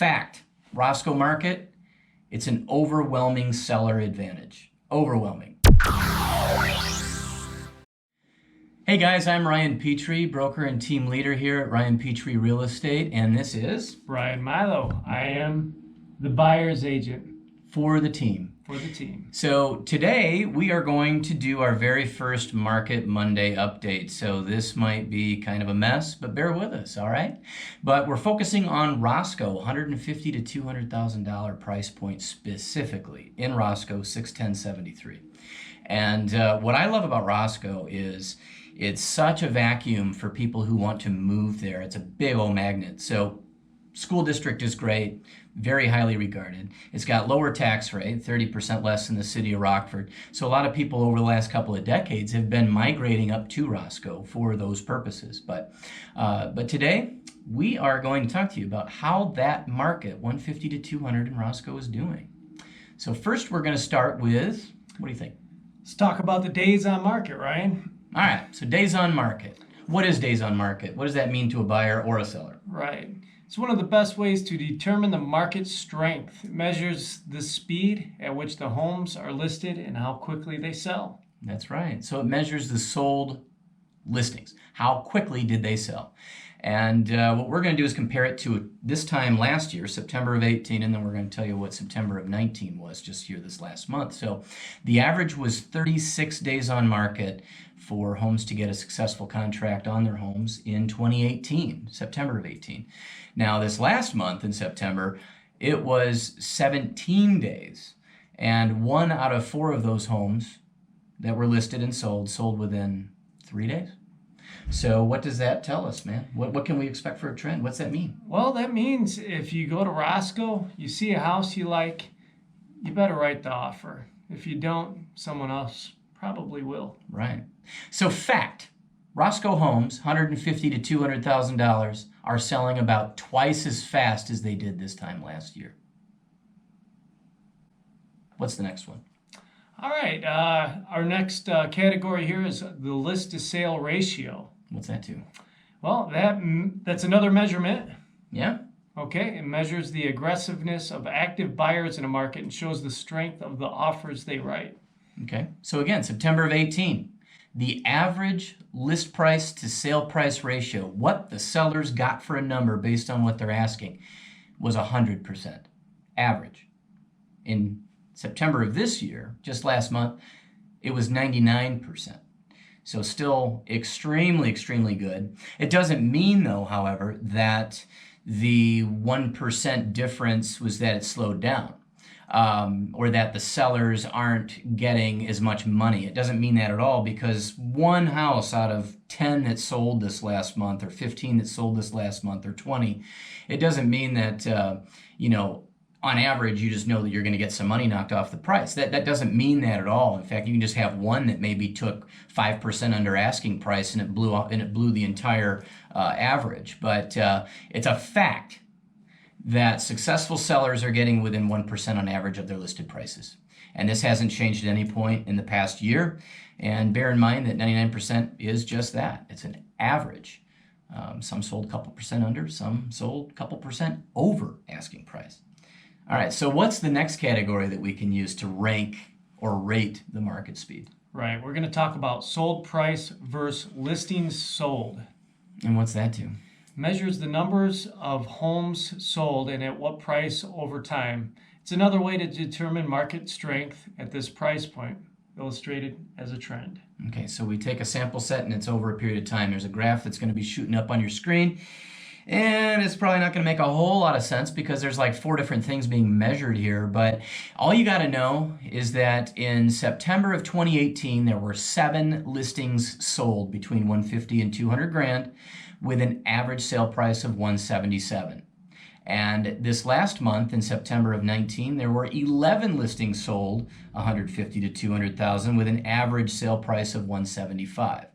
Fact, Roscoe market, it's an overwhelming seller advantage. Overwhelming. Hey guys, I'm Ryan Petry, broker and team leader here at Ryan Petry Real Estate, and this is Brian Milo. I am the buyer's agent for the team. So today we are going to do our very first Market Monday update. So this might be kind of a mess, but bear with us, all right? But we're focusing on Roscoe, $150,000 to $200,000 price point specifically in Roscoe, 61073. And what I love about Roscoe is it's such a vacuum for people who want to move there. It's a big old magnet. So school district is great, very highly regarded. It's got lower tax rate, 30% less than the city of Rockford. So a lot of people over the last couple of decades have been migrating up to Roscoe for those purposes. But today we are going to talk to you about how that market, 150 to 200 in Roscoe, is doing. So first we're going to start with, what do you think? Let's talk about the days on market, Ryan. All right, so days on market. What is days on market? What does that mean to a buyer or a seller? Right. It's one of the best ways to determine the market strength. It measures the speed at which the homes are listed and how quickly they sell. That's right. So it measures the sold listings. How quickly did they sell? And what we're going to do is compare it to this time last year, September of 18, and then we're going to tell you what September of 19 was just here this last month. So the average was 36 days on market for homes to get a successful contract on their homes in 2018, September of 18. Now this last month in September, it was 17 days, and 1 out of 4 of those homes that were listed and sold within 3 days. So what does that tell us, man? What can we expect for a trend? What's that mean? Well, that means if you go to Roscoe, you see a house you like, you better write the offer. If you don't, someone else probably will. Right. So fact, Roscoe homes, $150,000 to $200,000, are selling about twice as fast as they did this time last year. What's the next one? All right. Our next category here is the list to sale ratio. What's that do? Well, that's another measurement. Yeah. Okay. It measures the aggressiveness of active buyers in a market and shows the strength of the offers they write. Okay. So again, September of 18, the average list price to sale price ratio, what the sellers got for a number based on what they're asking, was 100% average. In September of this year, just last month, it was 99%. So still extremely, extremely good. It doesn't mean, though, however, that the 1% difference was that it slowed down. Or that the sellers aren't getting as much money. It doesn't mean that at all, because 1 house out of 10 that sold this last month, or 15 that sold this last month, or 20, it doesn't mean that, on average, you just know that you're going to get some money knocked off the price. That doesn't mean that at all. In fact, you can just have one that maybe took 5% under asking price and it blew the entire average. But it's a fact that successful sellers are getting within 1% on average of their listed prices. And this hasn't changed at any point in the past year. And bear in mind that 99% is just that. It's an average. Some sold a couple percent under, some sold a couple percent over asking price. All right, so what's the next category that we can use to rank or rate the market speed? Right, we're going to talk about sold price versus listings sold. And what's that do? Measures the numbers of homes sold and at what price over time. It's another way to determine market strength at this price point, illustrated as a trend. Okay, so we take a sample set and it's over a period of time. There's a graph that's going to be shooting up on your screen, and it's probably not going to make a whole lot of sense because there's like 4 different things being measured here, but all you got to know is that in September of 2018 there were 7 listings sold between 150 and 200 grand, with an average sale price of 177. And this last month in September of 19, there were 11 listings sold, 150 to 200,000, with an average sale price of 175.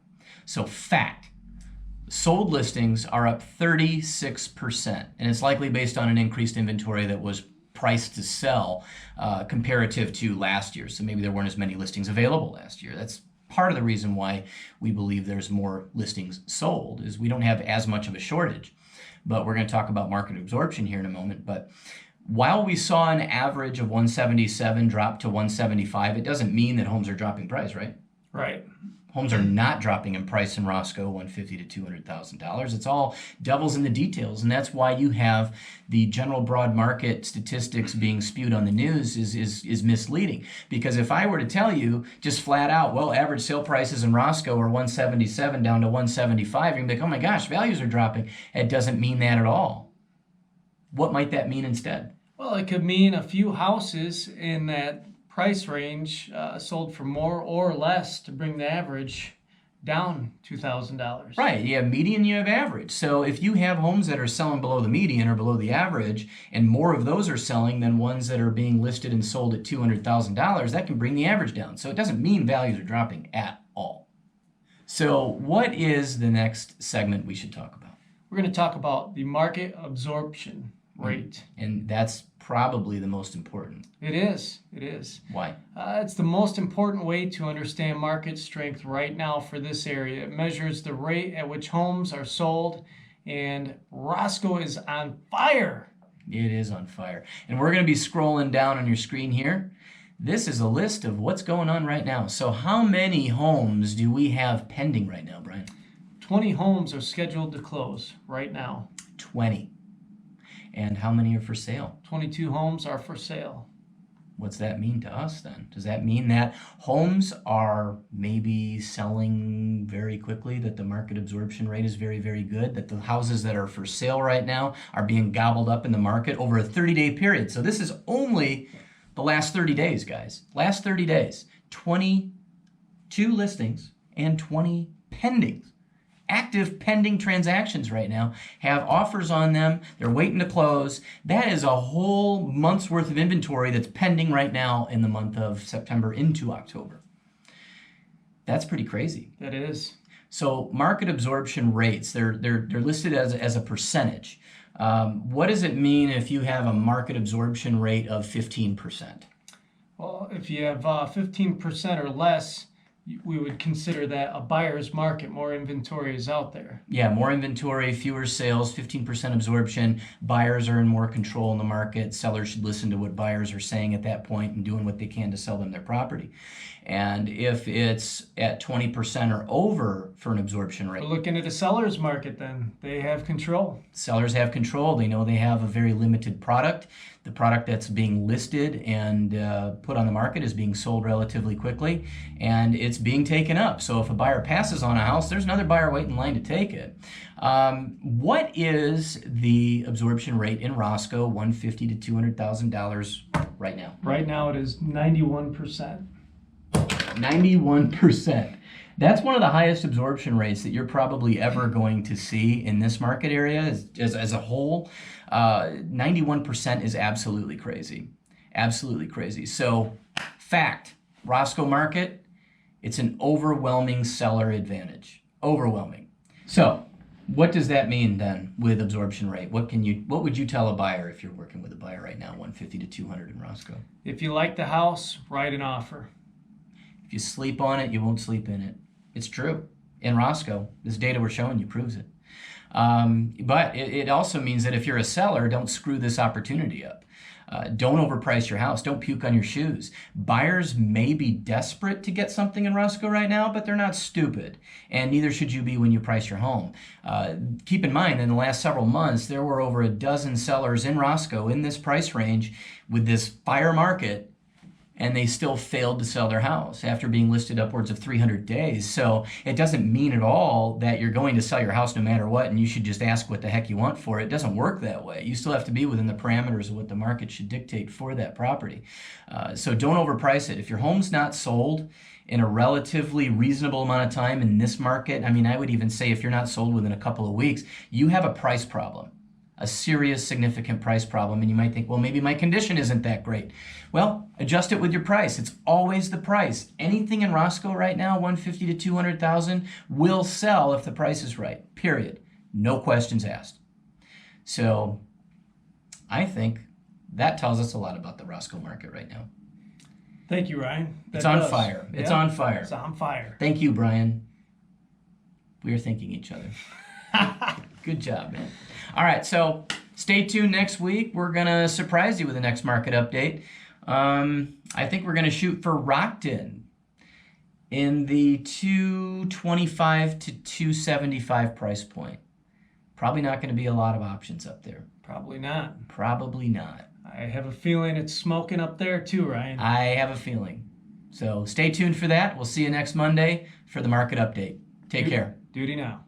So fact, sold listings are up 36%, and it's likely based on an increased inventory that was priced to sell comparative to last year. So maybe there weren't as many listings available last year. That's part of the reason why we believe there's more listings sold, is we don't have as much of a shortage. but we're going to talk about market absorption here in a moment. But while we saw an average of 177 drop to 175, it doesn't mean that homes are dropping price, right? Right. Homes are not dropping in price in Roscoe, $150,000 to $200,000. It's all devils in the details, and that's why you have the general broad market statistics being spewed on the news is misleading. Because if I were to tell you just flat out, well, average sale prices in Roscoe are 177 down to 175, you're gonna be like, oh my gosh, values are dropping. It doesn't mean that at all. What might that mean instead? Well, it could mean a few houses in that price range sold for more or less to bring the average down $2,000. Right, you have median, you have average. So if you have homes that are selling below the median or below the average, and more of those are selling than ones that are being listed and sold at $200,000, that can bring the average down. So it doesn't mean values are dropping at all. So what is the next segment we should talk about? We're going to talk about the market absorption rate. And that's probably the most important. It is. It is. Why? It's the most important way to understand market strength right now for this area. It measures the rate at which homes are sold, and Roscoe is on fire. It is on fire. And we're going to be scrolling down on your screen here. This is a list of what's going on right now. So how many homes do we have pending right now, Brian? 20 homes are scheduled to close right now. 20. And how many are for sale? 22 homes are for sale. What's that mean to us then? Does that mean that homes are maybe selling very quickly, that the market absorption rate is very, very good, that the houses that are for sale right now are being gobbled up in the market over a 30-day period? So this is only the last 30 days, guys. Last 30 days. 22 listings and 20 pendings. Active pending transactions right now have offers on them. They're waiting to close. That is a whole month's worth of inventory that's pending right now in the month of September into October. That's pretty crazy. That is. So market absorption rates, they're listed as a percentage. What does it mean if you have a market absorption rate of 15%? Well, if you have 15% or less, we would consider that a buyer's market. More inventory is out there. Yeah, more inventory, fewer sales, 15% absorption. Buyers are in more control in the market. Sellers should listen to what buyers are saying at that point and doing what they can to sell them their property. And if it's at 20% or over for an absorption rate, We're looking at a seller's market then. They have control. sellers have control. They know they have a very limited product. The product that's being listed and put on the market is being sold relatively quickly, and it's being taken up. So if a buyer passes on a house, there's another buyer waiting in line to take it. What is the absorption rate in Roscoe, $150,000 to $200,000 right now? Right now it is 91%. 91%. That's one of the highest absorption rates that you're probably ever going to see in this market area as a whole. 91% is absolutely crazy. Absolutely crazy. So, fact, Roscoe market, it's an overwhelming seller advantage. Overwhelming. So, what does that mean then with absorption rate? What would you tell a buyer if you're working with a buyer right now, 150 to 200 in Roscoe? If you like the house, write an offer. If you sleep on it, you won't sleep in it. It's true. In Roscoe, this data we're showing you proves it. But it also means that if you're a seller, don't screw this opportunity up. Don't overprice your house. Don't puke on your shoes. Buyers may be desperate to get something in Roscoe right now, but they're not stupid. And neither should you be when you price your home. Keep in mind, in the last several months, there were over a dozen sellers in Roscoe in this price range with this fire market, and they still failed to sell their house after being listed upwards of 300 days. So it doesn't mean at all that you're going to sell your house no matter what, and you should just ask what the heck you want for it. It doesn't work that way. You still have to be within the parameters of what the market should dictate for that property. So don't overprice it. If your home's not sold in a relatively reasonable amount of time in this market, I mean, I would even say if you're not sold within a couple of weeks, you have a price problem. A serious, significant price problem, and you might think, well, maybe my condition isn't that great. Well, adjust it with your price. It's always the price. Anything in Roscoe right now, 150 to 200,000, will sell if the price is right. Period. No questions asked. So, I think that tells us a lot about the Roscoe market right now. Thank you, Ryan. It's on fire. It's on fire. It's on fire. Thank you, Brian. We are thanking each other. Good. Good job, man. All right, so stay tuned next week. We're going to surprise you with the next market update. I think we're going to shoot for Rockton in the 225 to 275 price point. Probably not going to be a lot of options up there. Probably not. Probably not. I have a feeling it's smoking up there too, Ryan. I have a feeling. So stay tuned for that. We'll see you next Monday for the market update. Take care. Duty now.